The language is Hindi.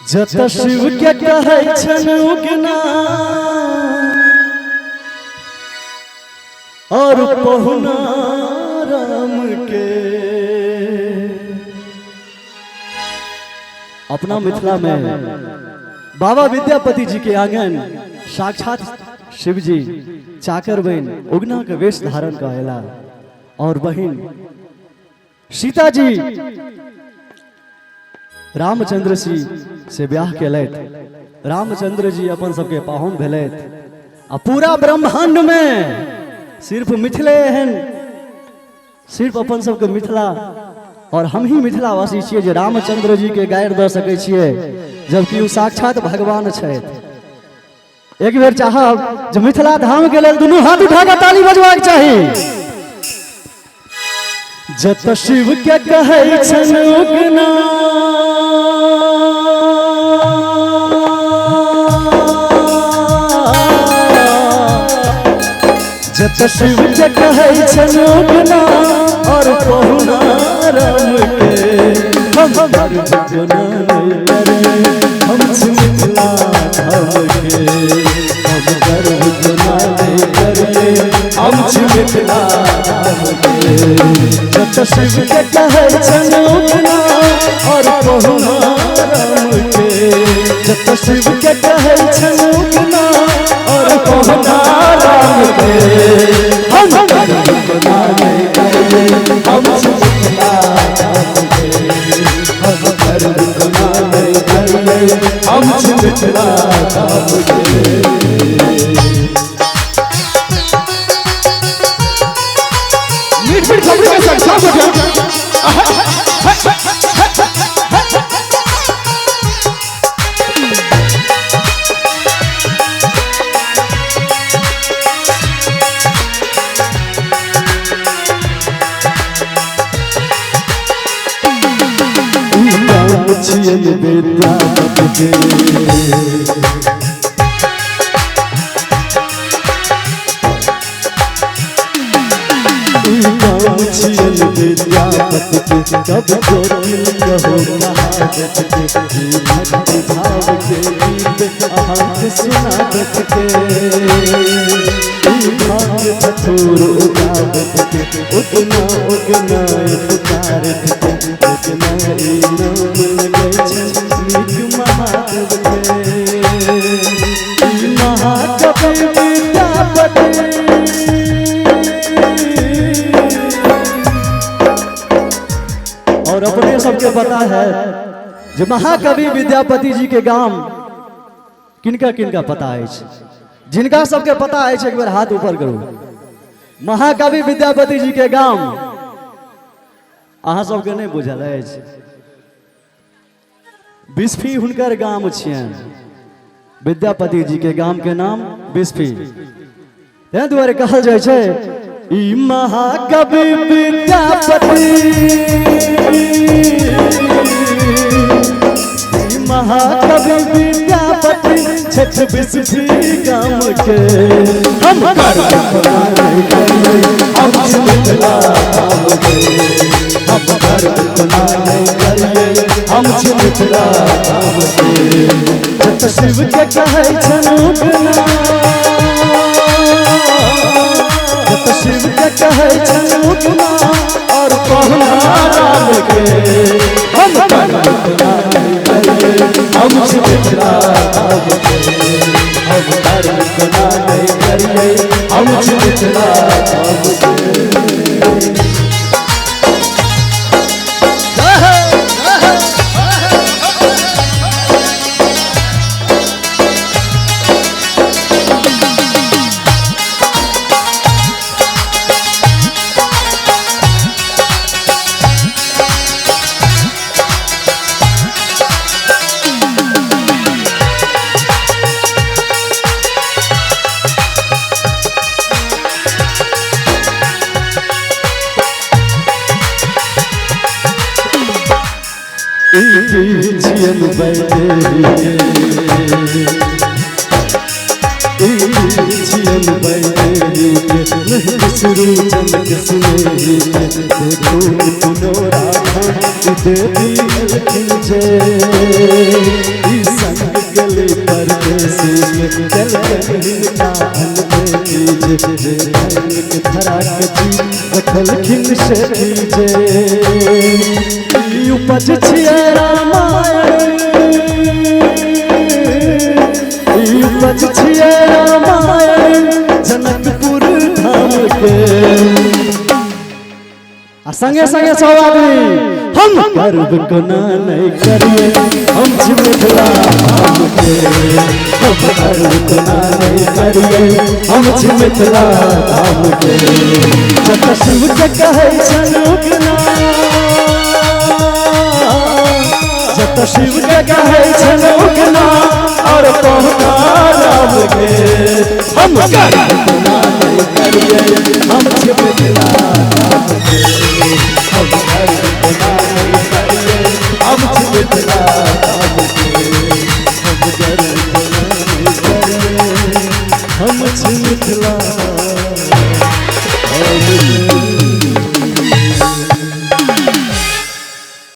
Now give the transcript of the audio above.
जत शिव के कहै छन उगना और पहुना राम के। अपना मिथिला में बाबा विद्यापति जी के आंगन साक्षात शिव जी चाकर बहन उगना के वेश धारण करेला और बहन सीता जी रामचंद्र जी से ब्याह केलैथ। रामचंद्र जी अपन सबके पाहुन भेलैथ आ पूरा ब्रह्मांड में सिर्फ मिथिले एहन सिर्फ अपन सबके मिथिला और हम ही मिथिला वासी छियै जे रामचंद्र जी के गारि दऽ सकै छियै, जबकि वो साक्षात भगवान छथि। एक बेर चाहब जे मिथिला धाम के लेल दुनू हाथ उठा कऽ ताली बजबाक चाही। जत शिव के कहै छन उगना जत शिव के कहै छन उगना और पहुना राम के। हम गुना नहीं करे हम मिथिला धाम के। हम गुना नहीं करे हम मिथिला धाम के। जत शिव के कहै छन उगना और पहुना राम के। जत शिव के कहै छन उगना और पहुना राम के। हम गुना नहीं करे हम मिथिला धाम के। हम गुना नहीं करे हम मिथिला धाम के। विद्यापति के विद्यापति के कब जोड़िल कहो कहावत के। भक्ति भाव के गीत अहाँके सुनावत के। भाग्य धतूर उगावत के। उगना उगना पुकारत के। उगना नाम लगै छै नीक महादेव के। महाकवि विद्यापति और अपने सबके पता है जो महाकवि विद्यापति जी के गाम किनका किनका पता है। जिनका सबके पता है एक बार हाथ ऊपर करू। महाकवि विद्यापति जी के गाम अहाँ सबके नहीं बुझल है। बिस्फी हुनकर गाम छियन। विद्यापति जी के गाम के नाम बिस्फी। तैं दुआरे कहल जाइ छै ई महाकवि विद्यापति। महाकवि विद्यापति छठ बिस्फी गाम के। हम गुना नहीं करे हम मिथिला धाम के। हम गुना नहीं करे हम मिथिला धाम के। जत शिव के कहै छन उगना जत शिव के कहै छन उगना और पहुना राम के। हम गुना नहीं करे हम मिथिला धाम के। हम गुना नहीं करे हम मिथिला धाम के। जियन बैठे जियन बैठे शुरू चमक सुने देखो पुनोरा देवी जे के धरा के जी रखलखिन से जे ई उपज छियै रामायण ई उपज छियै रामायण जनकपुर धाम के आ संगे संगे सब आदमी हम गर्व कोना नहीं करिए हम छी मिथिला धाम के हम गर्व कोना नहीं करिए हम छी मिथिला धाम के जत शिव के कहै छन उगना जत शिव के कहै छन उगना और पहुँचा राम के हम गर्व कोना नहीं करिए हम छी मिथिला धाम के हम गर्व कोना नहीं करिए हम छी मिथिला धाम के हम गर्व कोना नहीं करिए हम छी मिथिला धाम के।